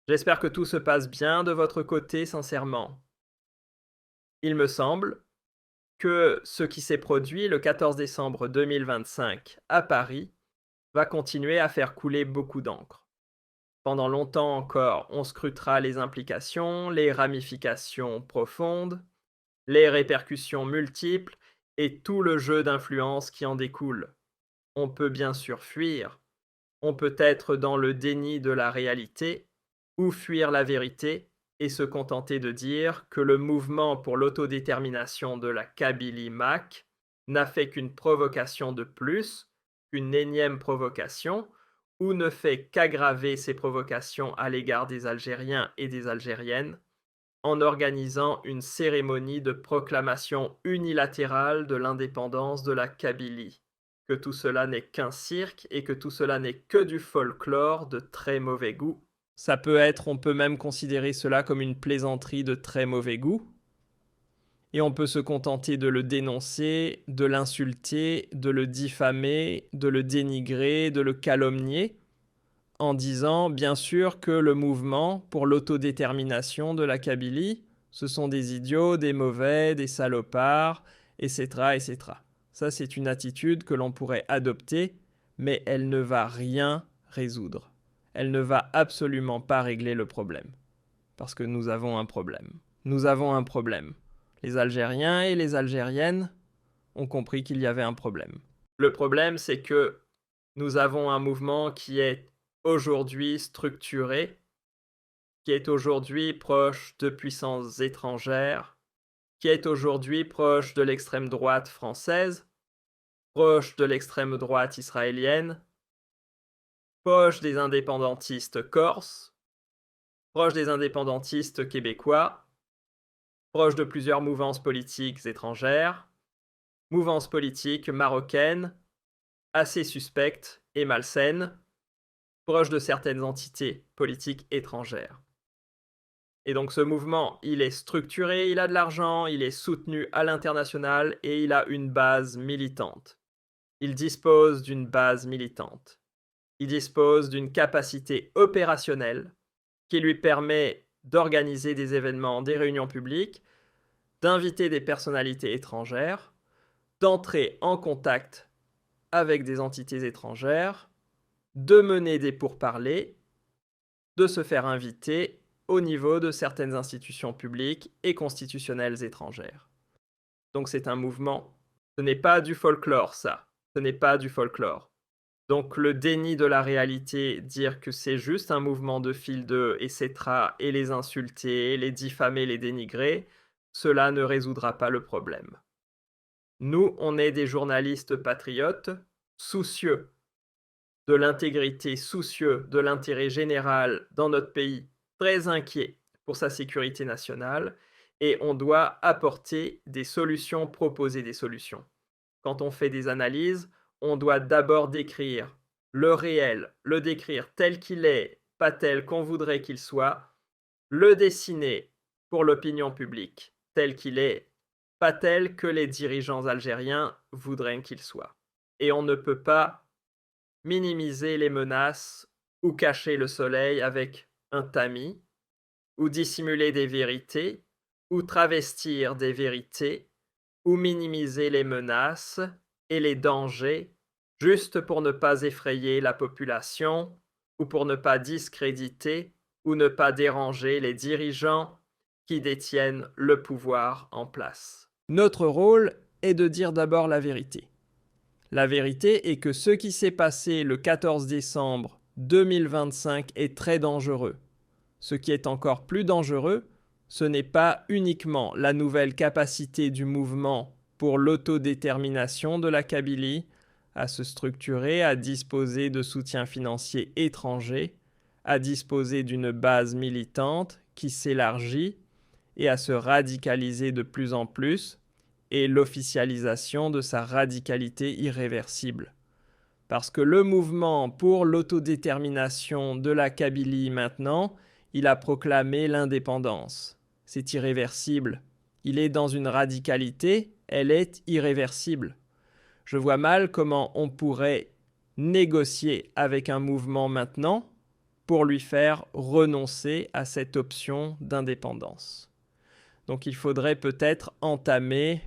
J'espère que tout se passe bien de votre côté, sincèrement. Il me semble que ce qui s'est produit le 14 décembre 2025 à Paris va continuer à faire couler beaucoup d'encre. Pendant longtemps encore, on scrutera les implications, les ramifications profondes, les répercussions multiples et tout le jeu d'influence qui en découle. On peut bien sûr fuir, on peut être dans le déni de la réalité, ou fuir la vérité et se contenter de dire que le mouvement pour l'autodétermination de la Kabylie-MAC n'a fait qu'une provocation de plus, une énième provocation, ou ne fait qu'aggraver ces provocations à l'égard des Algériens et des Algériennes, en organisant une cérémonie de proclamation unilatérale de l'indépendance de la Kabylie, que tout cela n'est qu'un cirque et que tout cela n'est que du folklore de très mauvais goût. Ça peut être, on peut même considérer cela comme une plaisanterie de très mauvais goût. Et on peut se contenter de le dénoncer, de l'insulter, de le diffamer, de le dénigrer, de le calomnier, en disant bien sûr que le mouvement pour l'autodétermination de la Kabylie, ce sont des idiots, des mauvais, des salopards, etc. etc. Ça, c'est une attitude que l'on pourrait adopter, mais elle ne va rien résoudre. Elle ne va absolument pas régler le problème. Parce que nous avons un problème. Nous avons un problème. Les Algériens et les Algériennes ont compris qu'il y avait un problème. Le problème, c'est que nous avons un mouvement qui est aujourd'hui structuré, qui est aujourd'hui proche de puissances étrangères, qui est aujourd'hui proche de l'extrême droite française, proche de l'extrême droite israélienne, proche des indépendantistes corses, proche des indépendantistes québécois, proche de plusieurs mouvances politiques étrangères, mouvances politiques marocaines, assez suspectes et malsaines, proche de certaines entités politiques étrangères. Et donc ce mouvement, il est structuré, il a de l'argent, il est soutenu à l'international et il a une base militante. Il dispose d'une base militante. Il dispose d'une capacité opérationnelle qui lui permet d'organiser des événements, des réunions publiques, d'inviter des personnalités étrangères, d'entrer en contact avec des entités étrangères, de mener des pourparlers, de se faire inviter au niveau de certaines institutions publiques et constitutionnelles étrangères. Donc c'est un mouvement. Ce n'est pas du folklore, ça. Ce n'est pas du folklore. Donc le déni de la réalité, dire que c'est juste un mouvement de fil de etc. et les insulter, les diffamer, les dénigrer, cela ne résoudra pas le problème. Nous, on est des journalistes patriotes, soucieux de l'intégrité, soucieux de l'intérêt général dans notre pays, très inquiets pour sa sécurité nationale, et on doit apporter des solutions, proposer des solutions. Quand on fait des analyses, on doit d'abord décrire le réel, le décrire tel qu'il est, pas tel qu'on voudrait qu'il soit, le dessiner pour l'opinion publique tel qu'il est, pas tel que les dirigeants algériens voudraient qu'il soit. Et on ne peut pas minimiser les menaces ou cacher le soleil avec un tamis, ou dissimuler des vérités, ou travestir des vérités, ou minimiser les menaces et les dangers juste pour ne pas effrayer la population ou pour ne pas discréditer ou ne pas déranger les dirigeants qui détiennent le pouvoir en place. Notre rôle est de dire d'abord la vérité. La vérité est que ce qui s'est passé le 14 décembre 2025 est très dangereux. Ce qui est encore plus dangereux, ce n'est pas uniquement la nouvelle capacité du mouvement pour l'autodétermination de la Kabylie à se structurer, à disposer de soutien financier étranger, à disposer d'une base militante qui s'élargit et à se radicaliser de plus en plus, et l'officialisation de sa radicalité irréversible. Parce que le mouvement pour l'autodétermination de la Kabylie maintenant, il a proclamé l'indépendance. C'est irréversible. Il est dans une radicalité, elle est irréversible. Je vois mal comment on pourrait négocier avec un mouvement maintenant pour lui faire renoncer à cette option d'indépendance. Donc il faudrait peut-être entamer,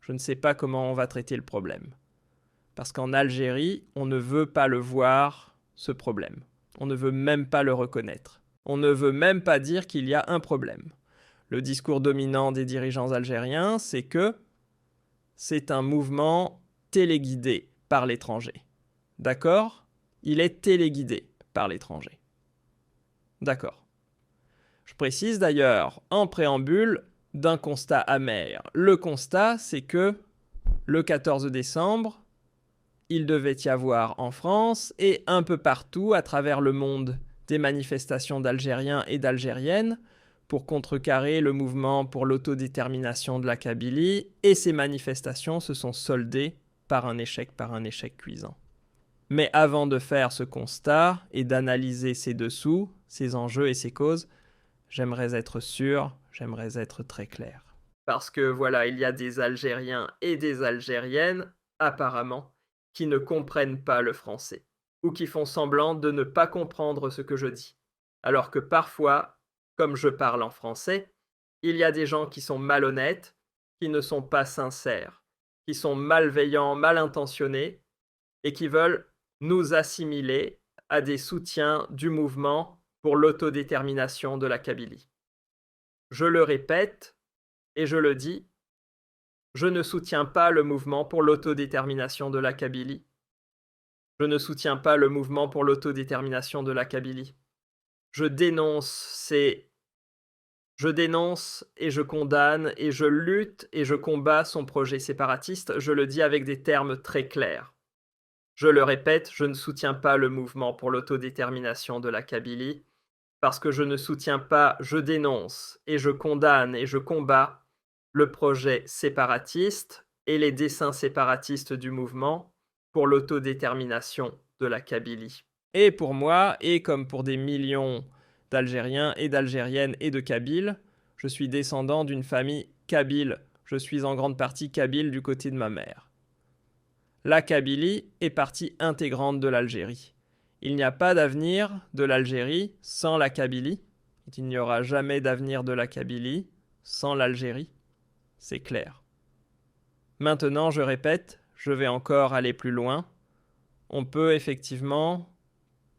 je ne sais pas comment on va traiter le problème. Parce qu'en Algérie, on ne veut pas le voir, ce problème. On ne veut même pas le reconnaître. On ne veut même pas dire qu'il y a un problème. Le discours dominant des dirigeants algériens, c'est que c'est un mouvement téléguidé par l'étranger. D'accord ? Il est téléguidé par l'étranger. D'accord. Je précise d'ailleurs, en préambule, d'un constat amer. Le constat, c'est que le 14 décembre, il devait y avoir en France et un peu partout à travers le monde des manifestations d'Algériens et d'Algériennes pour contrecarrer le mouvement pour l'autodétermination de la Kabylie, et ces manifestations se sont soldées par un échec cuisant. Mais avant de faire ce constat et d'analyser ces dessous, ces enjeux et ces causes, j'aimerais être sûr, j'aimerais être très clair. Parce que voilà, il y a des Algériens et des Algériennes, apparemment, qui ne comprennent pas le français, ou qui font semblant de ne pas comprendre ce que je dis. Alors que parfois, comme je parle en français, il y a des gens qui sont malhonnêtes, qui ne sont pas sincères, qui sont malveillants, mal intentionnés, et qui veulent nous assimiler à des soutiens du mouvement pour l'autodétermination de la Kabylie. Je le répète, et je le dis, je ne soutiens pas le mouvement pour l'autodétermination de la Kabylie. Je ne soutiens pas le mouvement pour l'autodétermination de la Kabylie. Je dénonce et je condamne et je lutte et je combats son projet séparatiste. Je le dis avec des termes très clairs. Je le répète, je ne soutiens pas le mouvement pour l'autodétermination de la Kabylie parce que je ne soutiens pas, je dénonce et je condamne et je combats le projet séparatiste et les desseins séparatistes du mouvement pour l'autodétermination de la Kabylie. Et pour moi, et comme pour des millions d'Algériens et d'Algériennes et de Kabyles, je suis descendant d'une famille kabyle. Je suis en grande partie kabyle du côté de ma mère. La Kabylie est partie intégrante de l'Algérie. Il n'y a pas d'avenir de l'Algérie sans la Kabylie. Il n'y aura jamais d'avenir de la Kabylie sans l'Algérie. C'est clair. Maintenant, je répète, je vais encore aller plus loin. On peut effectivement,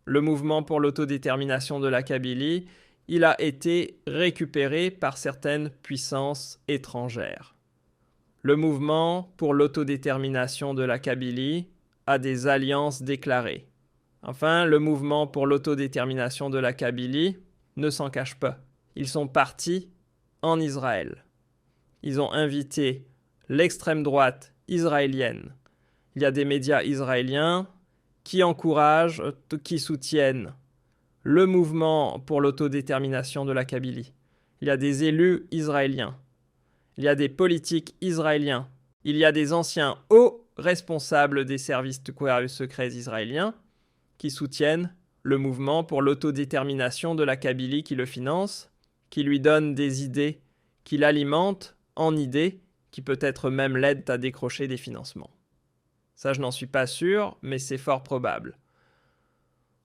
le mouvement pour l'autodétermination de la Kabylie, il a été récupéré par certaines puissances étrangères. Le mouvement pour l'autodétermination de la Kabylie a des alliances déclarées. Enfin, le mouvement pour l'autodétermination de la Kabylie ne s'en cache pas. Ils sont partis en Israël. Ils ont invité l'extrême droite israélienne. Il y a des médias israéliens qui encouragent, qui soutiennent le mouvement pour l'autodétermination de la Kabylie. Il y a des élus israéliens. Il y a des politiques israéliens. Il y a des anciens hauts responsables des services secrets israéliens qui soutiennent le mouvement pour l'autodétermination de la Kabylie, qui le finance, qui lui donne des idées, qui l'alimente en idées, qui peut-être même l'aident à décrocher des financements. Ça, je n'en suis pas sûr, mais c'est fort probable.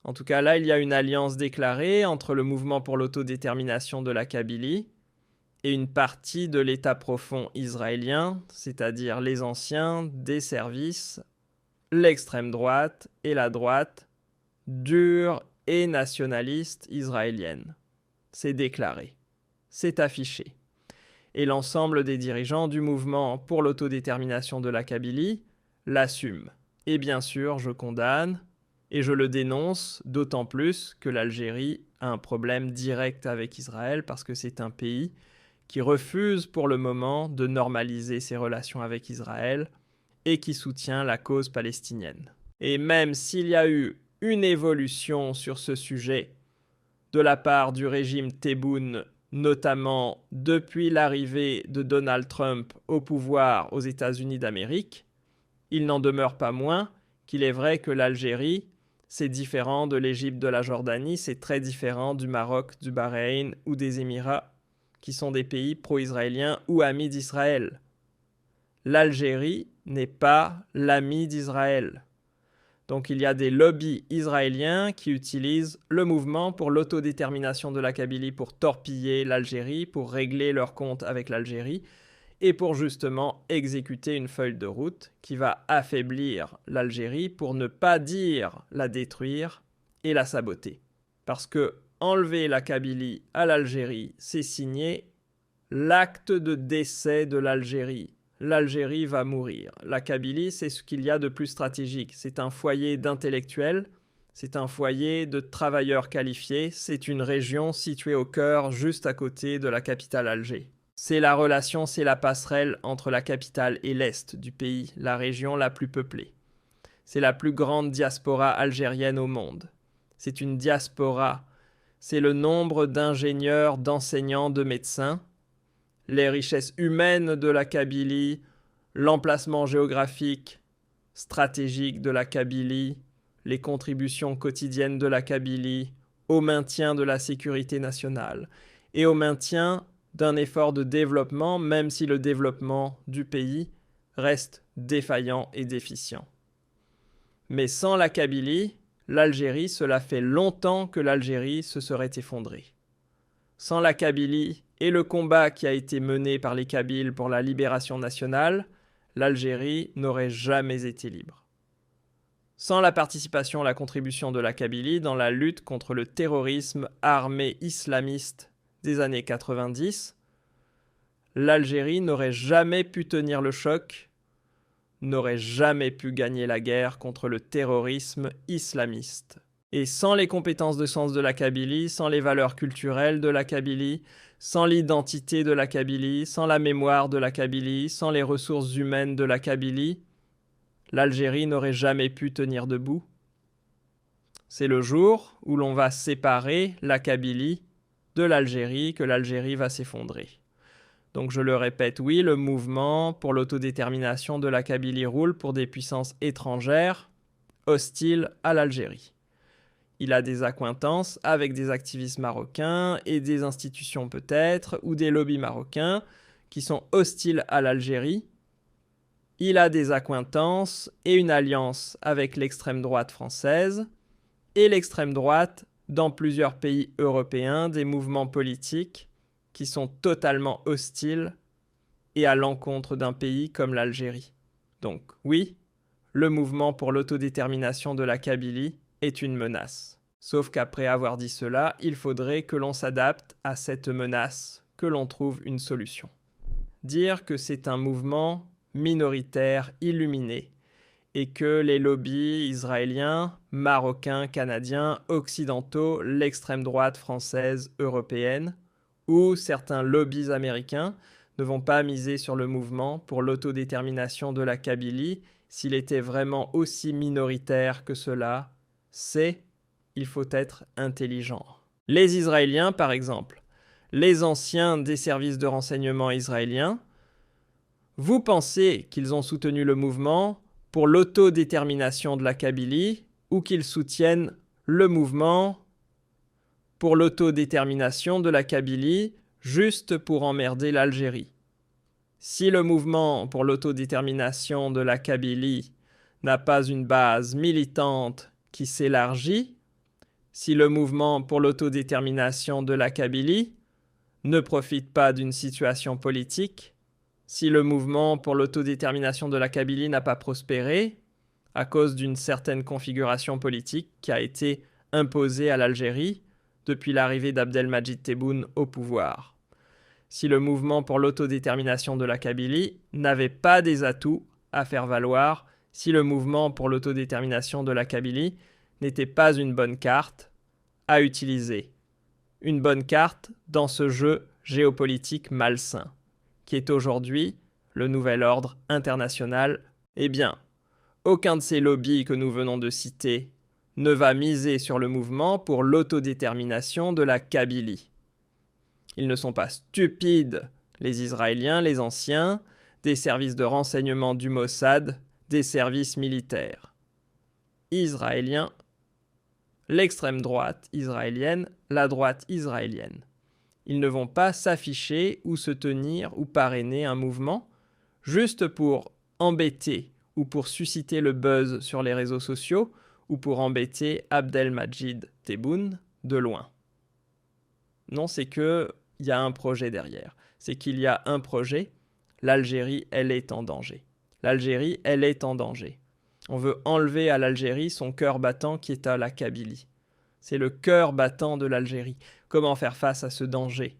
En tout cas, là, il y a une alliance déclarée entre le mouvement pour l'autodétermination de la Kabylie et une partie de l'État profond israélien, c'est-à-dire les anciens des services, l'extrême droite et la droite dure et nationaliste israélienne. C'est déclaré, c'est affiché. Et l'ensemble des dirigeants du mouvement pour l'autodétermination de la Kabylie l'assument. Et bien sûr, je condamne et je le dénonce, d'autant plus que l'Algérie a un problème direct avec Israël parce que c'est un pays qui refuse pour le moment de normaliser ses relations avec Israël et qui soutient la cause palestinienne. Et même s'il y a eu une évolution sur ce sujet de la part du régime Tebboune, notamment depuis l'arrivée de Donald Trump au pouvoir aux États-Unis d'Amérique, il n'en demeure pas moins qu'il est vrai que l'Algérie, c'est différent de l'Égypte, de la Jordanie, c'est très différent du Maroc, du Bahreïn ou des Émirats, qui sont des pays pro-israéliens ou amis d'Israël. L'Algérie n'est pas l'ami d'Israël. Donc il y a des lobbies israéliens qui utilisent le mouvement pour l'autodétermination de la Kabylie pour torpiller l'Algérie, pour régler leurs comptes avec l'Algérie et pour justement exécuter une feuille de route qui va affaiblir l'Algérie pour ne pas dire la détruire et la saboter. Parce que enlever la Kabylie à l'Algérie, c'est signer l'acte de décès de l'Algérie. L'Algérie va mourir. La Kabylie, c'est ce qu'il y a de plus stratégique. C'est un foyer d'intellectuels, c'est un foyer de travailleurs qualifiés, c'est une région située au cœur, juste à côté de la capitale Alger. C'est la relation, c'est la passerelle entre la capitale et l'est du pays, la région la plus peuplée. C'est la plus grande diaspora algérienne au monde. C'est une diaspora. C'est le nombre d'ingénieurs, d'enseignants, de médecins, les richesses humaines de la Kabylie, l'emplacement géographique, stratégique de la Kabylie, les contributions quotidiennes de la Kabylie au maintien de la sécurité nationale et au maintien d'un effort de développement, même si le développement du pays reste défaillant et déficient. Mais sans la Kabylie, l'Algérie, cela fait longtemps que l'Algérie se serait effondrée. Sans la Kabylie et le combat qui a été mené par les Kabyles pour la libération nationale, l'Algérie n'aurait jamais été libre. Sans la participation, la contribution de la Kabylie dans la lutte contre le terrorisme armé islamiste des années 90, l'Algérie n'aurait jamais pu tenir le choc, n'aurait jamais pu gagner la guerre contre le terrorisme islamiste. Et sans les compétences de sens de la Kabylie, sans les valeurs culturelles de la Kabylie, sans l'identité de la Kabylie, sans la mémoire de la Kabylie, sans les ressources humaines de la Kabylie, l'Algérie n'aurait jamais pu tenir debout. C'est le jour où l'on va séparer la Kabylie de l'Algérie que l'Algérie va s'effondrer. Donc je le répète, oui, le mouvement pour l'autodétermination de la Kabylie roule pour des puissances étrangères hostiles à l'Algérie. Il a des accointances avec des activistes marocains et des institutions peut-être, ou des lobbies marocains qui sont hostiles à l'Algérie. Il a des accointances et une alliance avec l'extrême droite française et l'extrême droite dans plusieurs pays européens, des mouvements politiques qui sont totalement hostiles et à l'encontre d'un pays comme l'Algérie. Donc oui, le mouvement pour l'autodétermination de la Kabylie est une menace. Sauf qu'après avoir dit cela, il faudrait que l'on s'adapte à cette menace, que l'on trouve une solution. Dire que c'est un mouvement minoritaire, illuminé, et que les lobbies israéliens, marocains, canadiens, occidentaux, l'extrême droite française, européenne, ou certains lobbies américains ne vont pas miser sur le mouvement pour l'autodétermination de la Kabylie s'il était vraiment aussi minoritaire que cela, il faut être intelligent. Les Israéliens, par exemple, les anciens des services de renseignement israéliens, vous pensez qu'ils ont soutenu le mouvement pour l'autodétermination de la Kabylie ou qu'ils soutiennent le mouvement pour l'autodétermination de la Kabylie juste pour emmerder l'Algérie. Si le mouvement pour l'autodétermination de la Kabylie n'a pas une base militante qui s'élargit, si le mouvement pour l'autodétermination de la Kabylie ne profite pas d'une situation politique, si le mouvement pour l'autodétermination de la Kabylie n'a pas prospéré à cause d'une certaine configuration politique qui a été imposée à l'Algérie depuis l'arrivée d'Abdelmadjid Tebboune au pouvoir, si le mouvement pour l'autodétermination de la Kabylie n'avait pas des atouts à faire valoir, si le mouvement pour l'autodétermination de la Kabylie n'était pas une bonne carte à utiliser. Une bonne carte dans ce jeu géopolitique malsain, qui est aujourd'hui le nouvel ordre international. Eh bien, aucun de ces lobbies que nous venons de citer ne va miser sur le mouvement pour l'autodétermination de la Kabylie. Ils ne sont pas stupides, les Israéliens, les anciens, des services de renseignement du Mossad, des services militaires. Israéliens, l'extrême droite israélienne, la droite israélienne. Ils ne vont pas s'afficher ou se tenir ou parrainer un mouvement juste pour embêter ou pour susciter le buzz sur les réseaux sociaux ou pour embêter Abdelmadjid Tebboune de loin. Non, c'est qu'il y a un projet derrière. C'est qu'il y a un projet. L'Algérie, elle est en danger. L'Algérie, elle est en danger. On veut enlever à l'Algérie son cœur battant qui est à la Kabylie. C'est le cœur battant de l'Algérie. Comment faire face à ce danger ?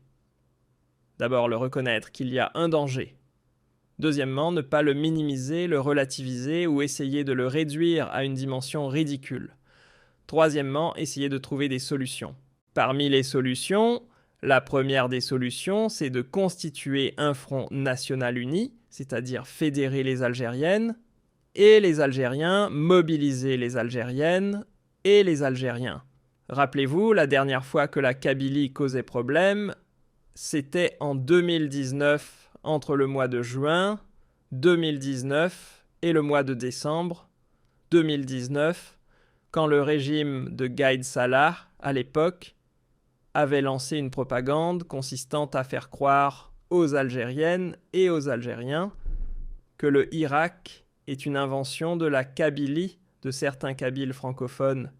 D'abord, le reconnaître qu'il y a un danger. Deuxièmement, ne pas le minimiser, le relativiser ou essayer de le réduire à une dimension ridicule. Troisièmement, essayer de trouver des solutions. Parmi les solutions, la première des solutions, c'est de constituer un front national uni, c'est-à-dire fédérer les Algériennes, et les Algériens, mobiliser les Algériennes et les Algériens. Rappelez-vous, la dernière fois que la Kabylie causait problème, c'était en 2019, entre le mois de juin 2019 et le mois de décembre 2019, quand le régime de Gaïd Salah, à l'époque, avait lancé une propagande consistant à faire croire aux Algériennes et aux Algériens que le Irak est une invention de la Kabylie, de certains Kabyles francophones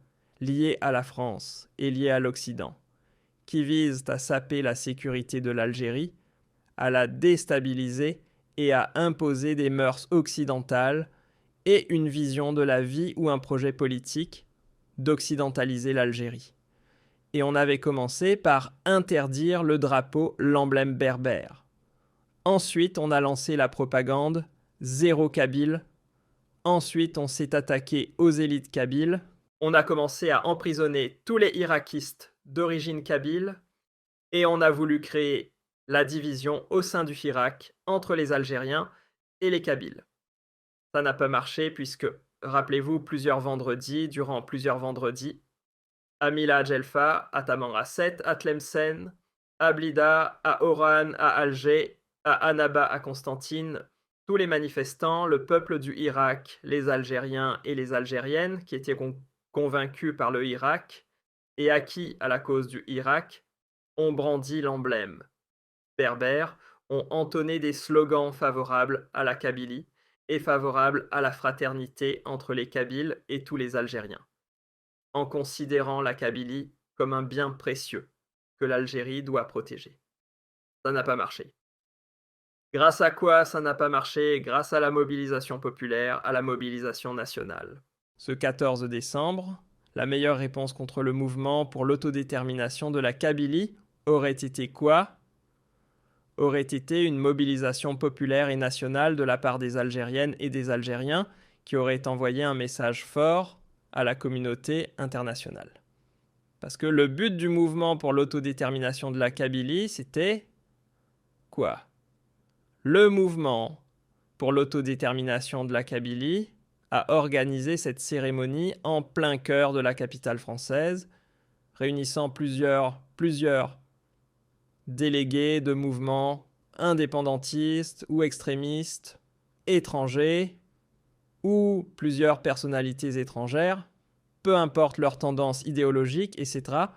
liés à la France et liés à l'Occident, qui visent à saper la sécurité de l'Algérie, à la déstabiliser et à imposer des mœurs occidentales et une vision de la vie ou un projet politique d'occidentaliser l'Algérie. Et on avait commencé par interdire le drapeau, l'emblème berbère. Ensuite, on a lancé la propagande zéro kabyle. Ensuite, on s'est attaqué aux élites kabyles. On a commencé à emprisonner tous les irakistes d'origine kabyle et on a voulu créer la division au sein du Irak entre les Algériens et les Kabyles. Ça n'a pas marché puisque, rappelez-vous, durant plusieurs vendredis, à Mila Djelfa, à Tamanrasset, à Tlemcen, à Blida, à Oran, à Alger, à Annaba, à Constantine, tous les manifestants, le peuple du Irak, les Algériens et les Algériennes qui étaient convaincus par le Irak et acquis à la cause du Irak, ont brandi l'emblème berbère, ont entonné des slogans favorables à la Kabylie et favorables à la fraternité entre les Kabyles et tous les Algériens, en considérant la Kabylie comme un bien précieux que l'Algérie doit protéger. Ça n'a pas marché. Grâce à quoi ça n'a pas marché ? Grâce à la mobilisation populaire, à la mobilisation nationale. Ce 14 décembre, la meilleure réponse contre le mouvement pour l'autodétermination de la Kabylie aurait été quoi ? Aurait été une mobilisation populaire et nationale de la part des Algériennes et des Algériens qui auraient envoyé un message fort à la communauté internationale. Parce que le but du mouvement pour l'autodétermination de la Kabylie, c'était quoi ? Le mouvement pour l'autodétermination de la Kabylie a organisé cette cérémonie en plein cœur de la capitale française, réunissant plusieurs délégués de mouvements indépendantistes ou extrémistes, étrangers, ou plusieurs personnalités étrangères, peu importe leur tendance idéologique, etc.,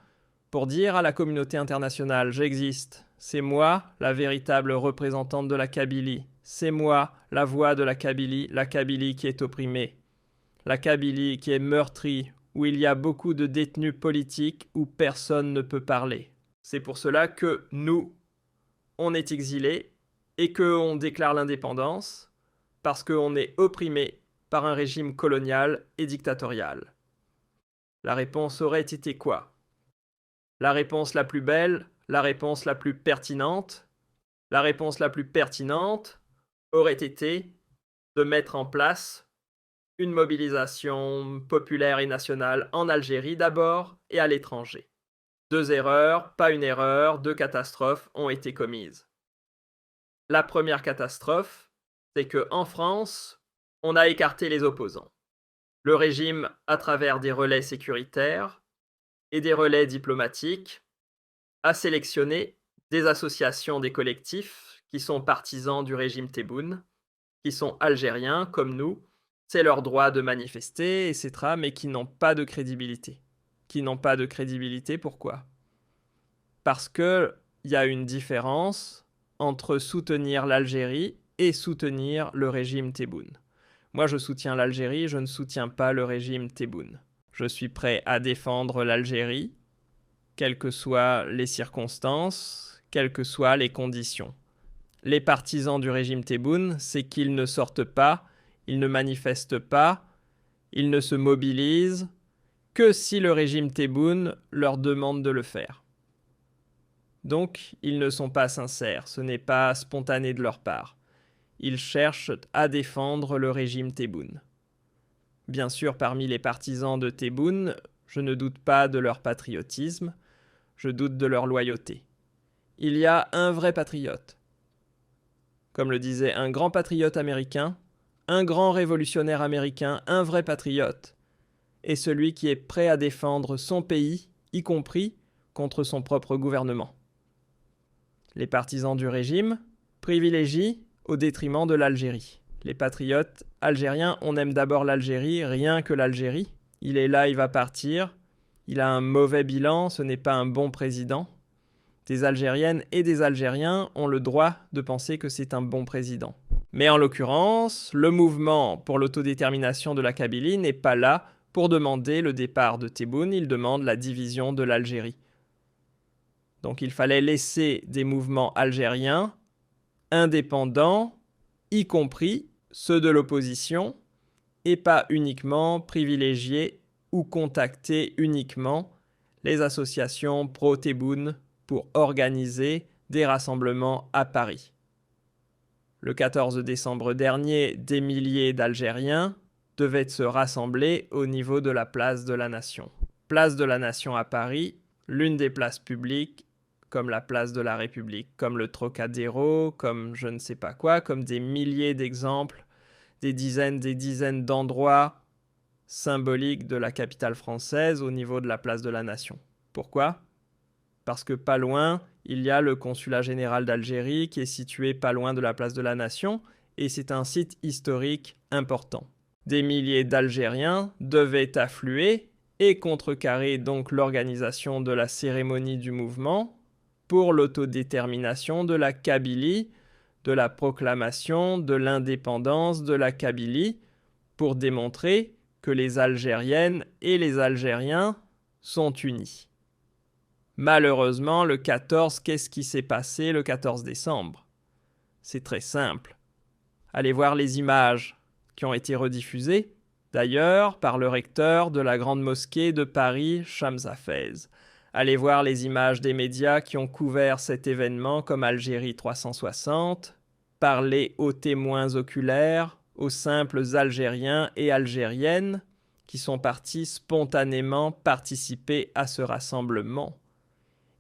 pour dire à la communauté internationale « J'existe, c'est moi la véritable représentante de la Kabylie, c'est moi la voix de la Kabylie qui est opprimée, la Kabylie qui est meurtrie, où il y a beaucoup de détenus politiques où personne ne peut parler. » C'est pour cela que nous, on est exilés et qu'on déclare l'indépendance parce qu'on est opprimé par un régime colonial et dictatorial. La réponse aurait été quoi ? La réponse la plus belle, la réponse la plus pertinente. La réponse la plus pertinente aurait été de mettre en place une mobilisation populaire et nationale en Algérie d'abord et à l'étranger. 2 erreurs, pas une erreur, 2 catastrophes ont été commises. La première catastrophe, c'est qu'en France, on a écarté les opposants. Le régime, à travers des relais sécuritaires et des relais diplomatiques, a sélectionné des associations, des collectifs qui sont partisans du régime Tebboune, qui sont algériens comme nous, c'est leur droit de manifester, etc., mais qui n'ont pas de crédibilité. Pourquoi ? Parce qu'il y a une différence entre soutenir l'Algérie et soutenir le régime Tebboune. Moi, je soutiens l'Algérie, je ne soutiens pas le régime Tebboune. Je suis prêt à défendre l'Algérie, quelles que soient les circonstances, quelles que soient les conditions. Les partisans du régime Tebboune, c'est qu'ils ne sortent pas, ils ne manifestent pas, ils ne se mobilisent que si le régime Tebboune leur demande de le faire. Donc, ils ne sont pas sincères, ce n'est pas spontané de leur part. Ils cherchent à défendre le régime Tebboune. Bien sûr, parmi les partisans de Tebboune, je ne doute pas de leur patriotisme, je doute de leur loyauté. Il y a un vrai patriote. Comme le disait un grand patriote américain, un grand révolutionnaire américain, un vrai patriote, est celui qui est prêt à défendre son pays, y compris contre son propre gouvernement. Les partisans du régime privilégient au détriment de l'Algérie. Les patriotes algériens, on aime d'abord l'Algérie, rien que l'Algérie. Il est là, il va partir. Il a un mauvais bilan, ce n'est pas un bon président. Des Algériennes et des Algériens ont le droit de penser que c'est un bon président. Mais en l'occurrence, le mouvement pour l'autodétermination de la Kabylie n'est pas là pour demander le départ de Tebboune, il demande la division de l'Algérie. Donc il fallait laisser des mouvements algériens indépendants, y compris ceux de l'opposition, et pas uniquement privilégier ou contacter uniquement les associations pro-Tebboune pour organiser des rassemblements à Paris. Le 14 décembre dernier, des milliers d'Algériens devaient se rassembler au niveau de la place de la Nation. Place de la Nation à Paris, l'une des places publiques comme la place de la République, comme le Trocadéro, comme je ne sais pas quoi, comme des milliers d'exemples, des dizaines d'endroits symboliques de la capitale française au niveau de la place de la Nation. Pourquoi ? Parce que pas loin, il y a le consulat général d'Algérie qui est situé pas loin de la place de la Nation et c'est un site historique important. Des milliers d'Algériens devaient affluer et contrecarrer donc l'organisation de la cérémonie du mouvement pour l'autodétermination de la Kabylie, de la proclamation de l'indépendance de la Kabylie, pour démontrer que les Algériennes et les Algériens sont unis. Malheureusement, le 14, qu'est-ce qui s'est passé le 14 décembre ? C'est très simple. Allez voir les images qui ont été rediffusées, d'ailleurs, par le recteur de la grande mosquée de Paris, Shams Hafez. Allez voir les images des médias qui ont couvert cet événement comme Algérie 360. Parlez aux témoins oculaires, aux simples Algériens et Algériennes qui sont partis spontanément participer à ce rassemblement.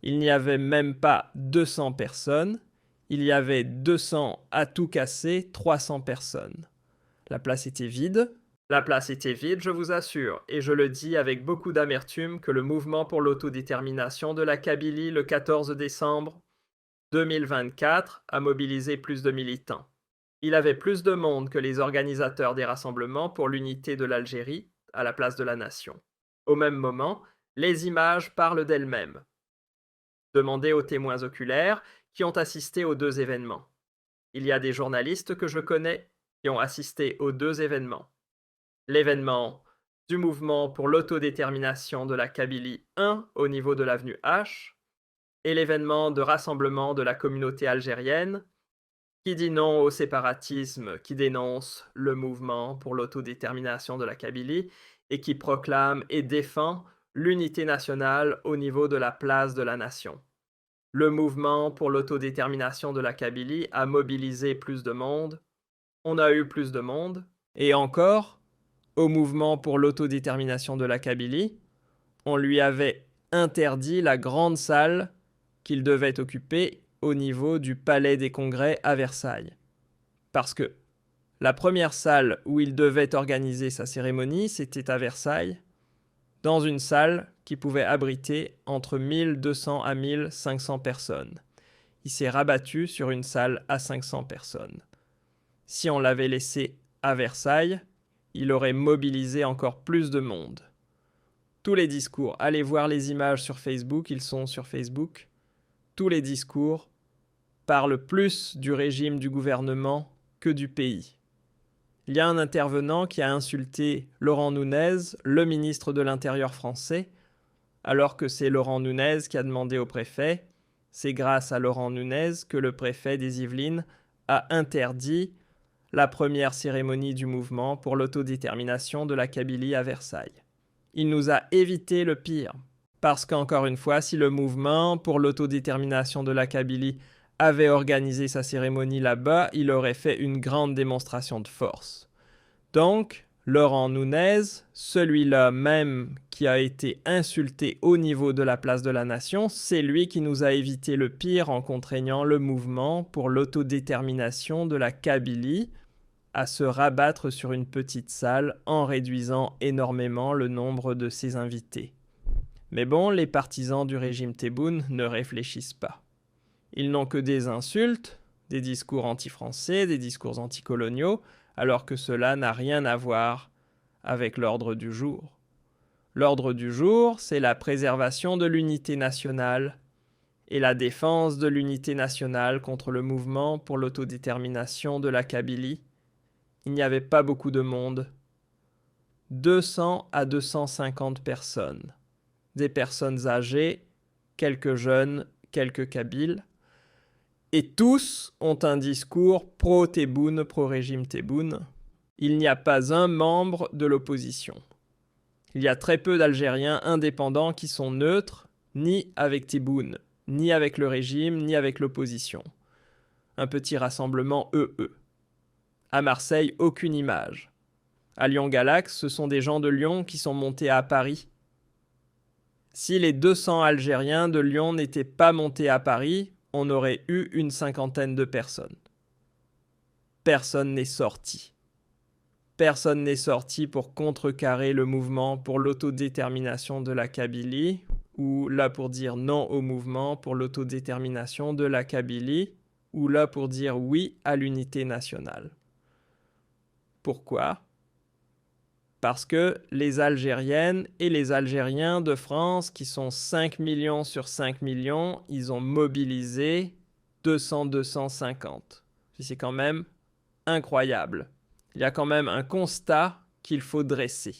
Il n'y avait même pas 200 personnes, il y avait 200 à tout casser, 300 personnes. La place était vide. La place était vide, je vous assure, et je le dis avec beaucoup d'amertume que le mouvement pour l'autodétermination de la Kabylie le 14 décembre 2024 a mobilisé plus de militants. Il avait plus de monde que les organisateurs des rassemblements pour l'unité de l'Algérie à la place de la Nation. Au même moment, les images parlent d'elles-mêmes. Demandez aux témoins oculaires qui ont assisté aux deux événements. Il y a des journalistes que je connais qui ont assisté aux deux événements. L'événement du mouvement pour l'autodétermination de la Kabylie 1 au niveau de l'avenue H et l'événement de rassemblement de la communauté algérienne qui dit non au séparatisme, qui dénonce le mouvement pour l'autodétermination de la Kabylie et qui proclame et défend l'unité nationale au niveau de la place de la Nation. Le mouvement pour l'autodétermination de la Kabylie a mobilisé plus de monde, on a eu plus de monde, et encore, au mouvement pour l'autodétermination de la Kabylie, on lui avait interdit la grande salle qu'il devait occuper au niveau du Palais des Congrès à Versailles. Parce que la première salle où il devait organiser sa cérémonie, c'était à Versailles, dans une salle qui pouvait abriter entre 1200 à 1500 personnes. Il s'est rabattu sur une salle à 500 personnes. Si on l'avait laissé à Versailles, il aurait mobilisé encore plus de monde. Tous les discours, allez voir les images sur Facebook, ils sont sur Facebook. Tous les discours parlent plus du régime du gouvernement que du pays. Il y a un intervenant qui a insulté Laurent Nunez, le ministre de l'Intérieur français, alors que c'est Laurent Nunez qui a demandé au préfet. C'est grâce à Laurent Nunez que le préfet des Yvelines a interdit la première cérémonie du mouvement pour l'autodétermination de la Kabylie à Versailles. Il nous a évité le pire. Parce qu'encore une fois, si le mouvement pour l'autodétermination de la Kabylie avait organisé sa cérémonie là-bas, il aurait fait une grande démonstration de force. Donc, Laurent Nunez, celui-là même qui a été insulté au niveau de la place de la Nation, c'est lui qui nous a évité le pire en contraignant le mouvement pour l'autodétermination de la Kabylie à se rabattre sur une petite salle en réduisant énormément le nombre de ses invités. Mais bon, les partisans du régime Tebboune ne réfléchissent pas. Ils n'ont que des insultes, des discours anti-français, des discours anticoloniaux, alors que cela n'a rien à voir avec l'ordre du jour. L'ordre du jour, c'est la préservation de l'unité nationale et la défense de l'unité nationale contre le mouvement pour l'autodétermination de la Kabylie. Il n'y avait pas beaucoup de monde. 200 à 250 personnes. Des personnes âgées, quelques jeunes, quelques Kabyles, et tous ont un discours pro-Tebboune, pro-régime Tebboune. Il n'y a pas un membre de l'opposition. Il y a très peu d'Algériens indépendants qui sont neutres, ni avec Tebboune, ni avec le régime, ni avec l'opposition. Un petit rassemblement EE. À Marseille, aucune image. À Lyon-Galax, ce sont des gens de Lyon qui sont montés à Paris. Si les 200 Algériens de Lyon n'étaient pas montés à Paris, on aurait eu une cinquantaine de personnes. Personne n'est sorti. Personne n'est sorti pour contrecarrer le mouvement pour l'autodétermination de la Kabylie, ou là pour dire non au mouvement pour l'autodétermination de la Kabylie, ou là pour dire oui à l'unité nationale. Pourquoi ? Parce que les Algériennes et les Algériens de France, qui sont 5 millions sur 5 millions, ils ont mobilisé 200-250. C'est quand même incroyable. Il y a quand même un constat qu'il faut dresser.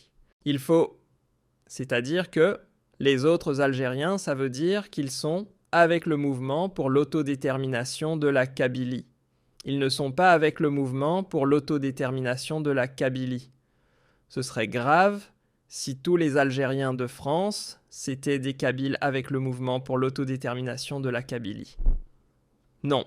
C'est-à-dire que les autres Algériens, ça veut dire qu'ils sont avec le mouvement pour l'autodétermination de la Kabylie. Ils ne sont pas avec le mouvement pour l'autodétermination de la Kabylie. Ce serait grave si tous les Algériens de France, c'étaient des Kabyles avec le mouvement pour l'autodétermination de la Kabylie. Non.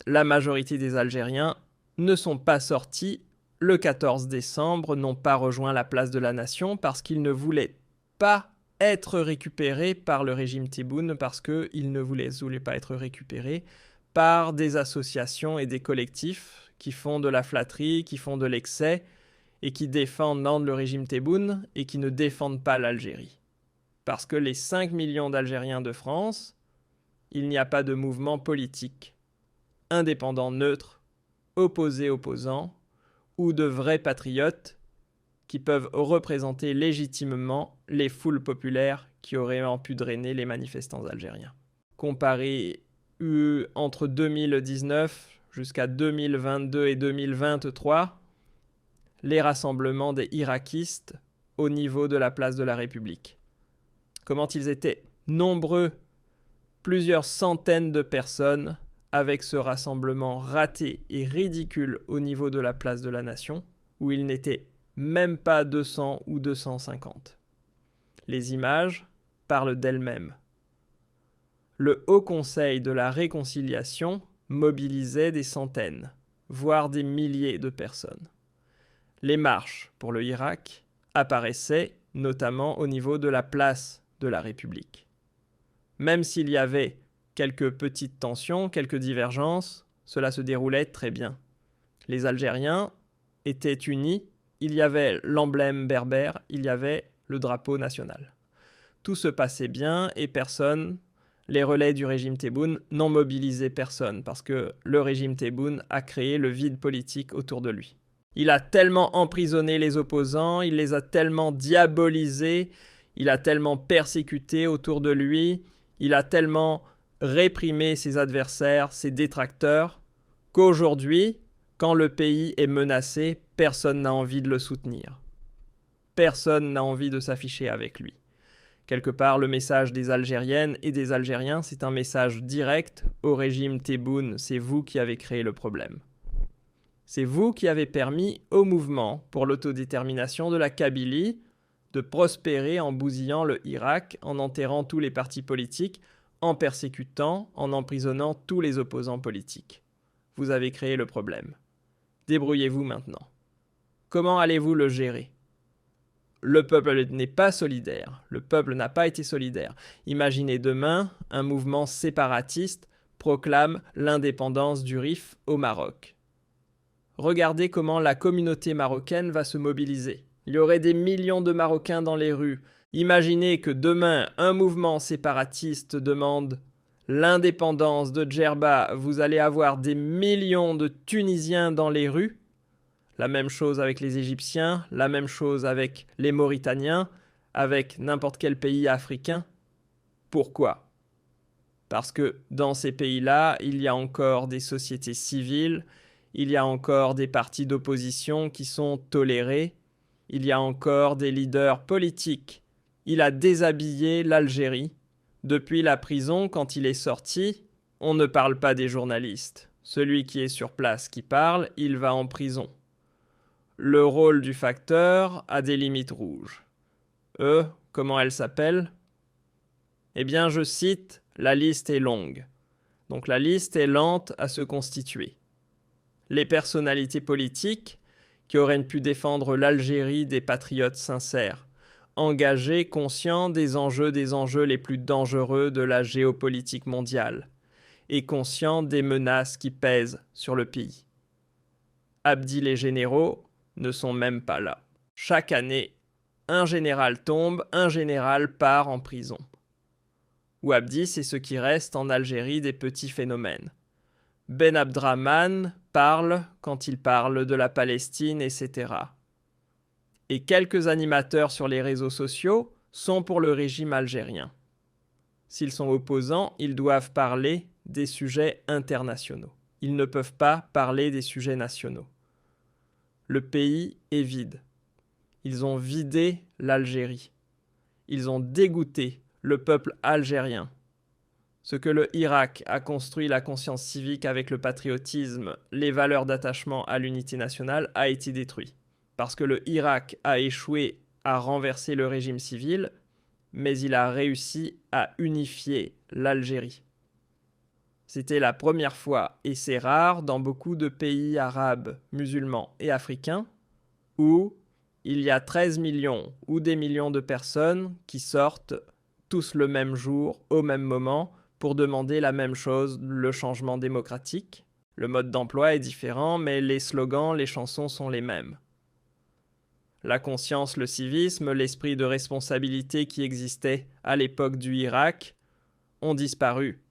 La majorité des Algériens ne sont pas sortis le 14 décembre, n'ont pas rejoint la place de la Nation parce qu'ils ne voulaient pas être récupérés par le régime Tebboune, parce qu'ils ne voulaient pas être récupérés par des associations et des collectifs qui font de la flatterie, qui font de l'excès, et qui défendent le régime Tebboune et qui ne défendent pas l'Algérie. Parce que les 5 millions d'Algériens de France, il n'y a pas de mouvement politique, indépendant, neutre, opposé, opposant, ou de vrais patriotes qui peuvent représenter légitimement les foules populaires qui auraient pu drainer les manifestants algériens. Comparé entre 2019 jusqu'à 2022 et 2023, les rassemblements des irakistes au niveau de la place de la République. Comment ils étaient nombreux, plusieurs centaines de personnes avec ce rassemblement raté et ridicule au niveau de la place de la Nation, où il n'était même pas 200 ou 250. Les images parlent d'elles-mêmes. Le Haut Conseil de la Réconciliation mobilisait des centaines, voire des milliers de personnes. Les marches pour le Irak apparaissaient notamment au niveau de la place de la République. Même s'il y avait quelques petites tensions, quelques divergences, cela se déroulait très bien. Les Algériens étaient unis, il y avait l'emblème berbère, il y avait le drapeau national. Tout se passait bien et les relais du régime Tebboune n'ont mobilisé personne parce que le régime Tebboune a créé le vide politique autour de lui. Il a tellement emprisonné les opposants, il les a tellement diabolisés, il a tellement persécuté autour de lui, il a tellement réprimé ses adversaires, ses détracteurs, qu'aujourd'hui, Quand le pays est menacé, personne n'a envie de le soutenir. Personne n'a envie de s'afficher avec lui. Quelque part, le message des Algériennes et des Algériens, c'est un message direct au régime Tebboune, c'est vous qui avez créé le problème. C'est vous qui avez permis au mouvement pour l'autodétermination de la Kabylie de prospérer en bousillant le Irak, en enterrant tous les partis politiques, en persécutant, en emprisonnant tous les opposants politiques. Vous avez créé le problème. Débrouillez-vous maintenant. Comment allez-vous le gérer ? Le peuple n'est pas solidaire. Le peuple n'a pas été solidaire. Imaginez demain, un mouvement séparatiste proclame l'indépendance du Rif au Maroc. Regardez comment la communauté marocaine va se mobiliser. Il y aurait des millions de Marocains dans les rues. Imaginez que demain, un mouvement séparatiste demande l'indépendance de Djerba. Vous allez avoir des millions de Tunisiens dans les rues. La même chose avec les Égyptiens, la même chose avec les Mauritaniens, avec n'importe quel pays africain. Pourquoi ? Parce que dans ces pays-là, il y a encore des sociétés civiles, il y a encore des partis d'opposition qui sont tolérés, il y a encore des leaders politiques. Il a déshabillé l'Algérie. Depuis la prison, quand il est sorti, on ne parle pas des journalistes. Celui qui est sur place qui parle, il va en prison. Le rôle du facteur a des limites rouges. Comment elles s'appellent ? Eh bien, je cite, la liste est longue. Donc la liste est lente à se constituer. Les personnalités politiques qui auraient pu défendre l'Algérie des patriotes sincères, engagés, conscients des enjeux les plus dangereux de la géopolitique mondiale, et conscients des menaces qui pèsent sur le pays. Abdi les généraux ne sont même pas là. Chaque année, un général tombe, un général part en prison. Ouabdi, c'est ce qui reste en Algérie des petits phénomènes. Ben Abdrahman parle quand il parle de la Palestine, etc. Et quelques animateurs sur les réseaux sociaux sont pour le régime algérien. S'ils sont opposants, ils doivent parler des sujets internationaux. Ils ne peuvent pas parler des sujets nationaux. Le pays est vide. Ils ont vidé l'Algérie. Ils ont dégoûté le peuple algérien. Ce que le Irak a construit, la conscience civique avec le patriotisme, les valeurs d'attachement à l'unité nationale, a été détruit. Parce que le Irak a échoué à renverser le régime civil, mais il a réussi à unifier l'Algérie. C'était la première fois, et c'est rare dans beaucoup de pays arabes, musulmans et africains, où il y a 13 millions ou des millions de personnes qui sortent tous le même jour, au même moment, pour demander la même chose, le changement démocratique. Le mode d'emploi est différent, mais les slogans, les chansons sont les mêmes. La conscience, le civisme, l'esprit de responsabilité qui existait à l'époque du Irak ont disparu.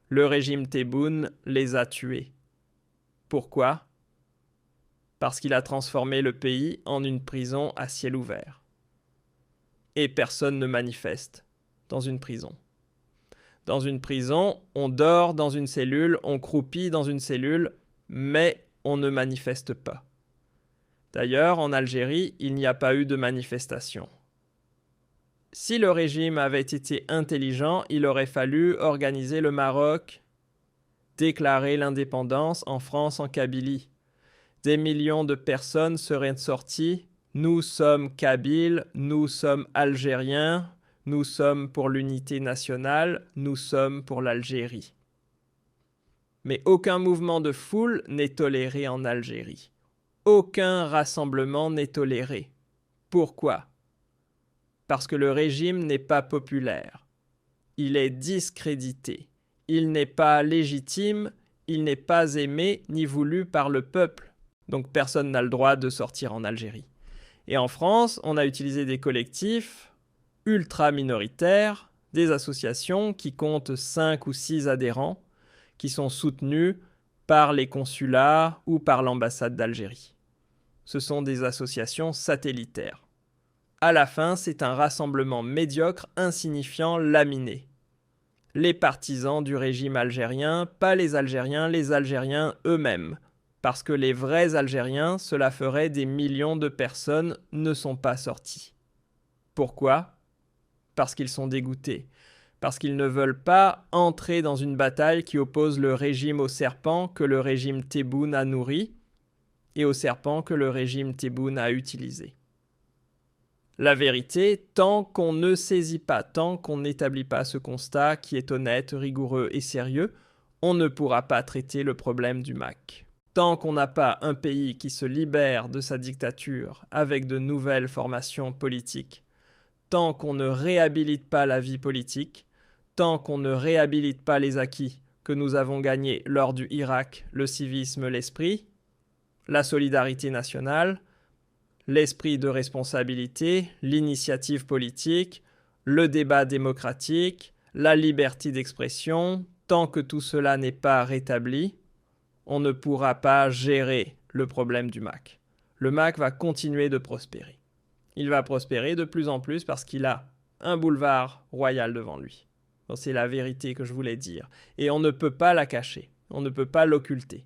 Le régime Tebboune les a tués. Pourquoi ? Parce qu'il a transformé le pays en une prison à ciel ouvert. Et personne ne manifeste dans une prison. Dans une prison, on dort dans une cellule, on croupit dans une cellule, mais on ne manifeste pas. D'ailleurs, en Algérie, il n'y a pas eu de manifestation. Si le régime avait été intelligent, il aurait fallu organiser le Maroc, déclarer l'indépendance en France, en Kabylie. Des millions de personnes seraient sorties. Nous sommes Kabyles, nous sommes Algériens, nous sommes pour l'unité nationale, nous sommes pour l'Algérie. Mais aucun mouvement de foule n'est toléré en Algérie. Aucun rassemblement n'est toléré. Pourquoi ? Parce que le régime n'est pas populaire. Il est discrédité. Il n'est pas légitime, il n'est pas aimé ni voulu par le peuple. Donc personne n'a le droit de sortir en Algérie. Et en France, on a utilisé des collectifs ultra minoritaires, des associations qui comptent 5 ou 6 adhérents, qui sont soutenus par les consulats ou par l'ambassade d'Algérie. Ce sont des associations satellitaires. À la fin, c'est un rassemblement médiocre, insignifiant, laminé. Les partisans du régime algérien, pas les Algériens eux-mêmes. Parce que les vrais Algériens, cela ferait des millions de personnes, ne sont pas sortis. Pourquoi ? Parce qu'ils sont dégoûtés. Parce qu'ils ne veulent pas entrer dans une bataille qui oppose le régime au serpent que le régime Tebboune a nourri et au serpent que le régime Tebboune a utilisé. La vérité, tant qu'on ne saisit pas, tant qu'on n'établit pas ce constat qui est honnête, rigoureux et sérieux, on ne pourra pas traiter le problème du MAC. Tant qu'on n'a pas un pays qui se libère de sa dictature avec de nouvelles formations politiques, tant qu'on ne réhabilite pas la vie politique, tant qu'on ne réhabilite pas les acquis que nous avons gagnés lors du Irak, le civisme, l'esprit, la solidarité nationale, l'esprit de responsabilité, l'initiative politique, le débat démocratique, la liberté d'expression, tant que tout cela n'est pas rétabli, on ne pourra pas gérer le problème du MAC. Le MAC va continuer de prospérer. Il va prospérer de plus en plus parce qu'il a un boulevard royal devant lui. C'est la vérité que je voulais dire. Et on ne peut pas la cacher, on ne peut pas l'occulter.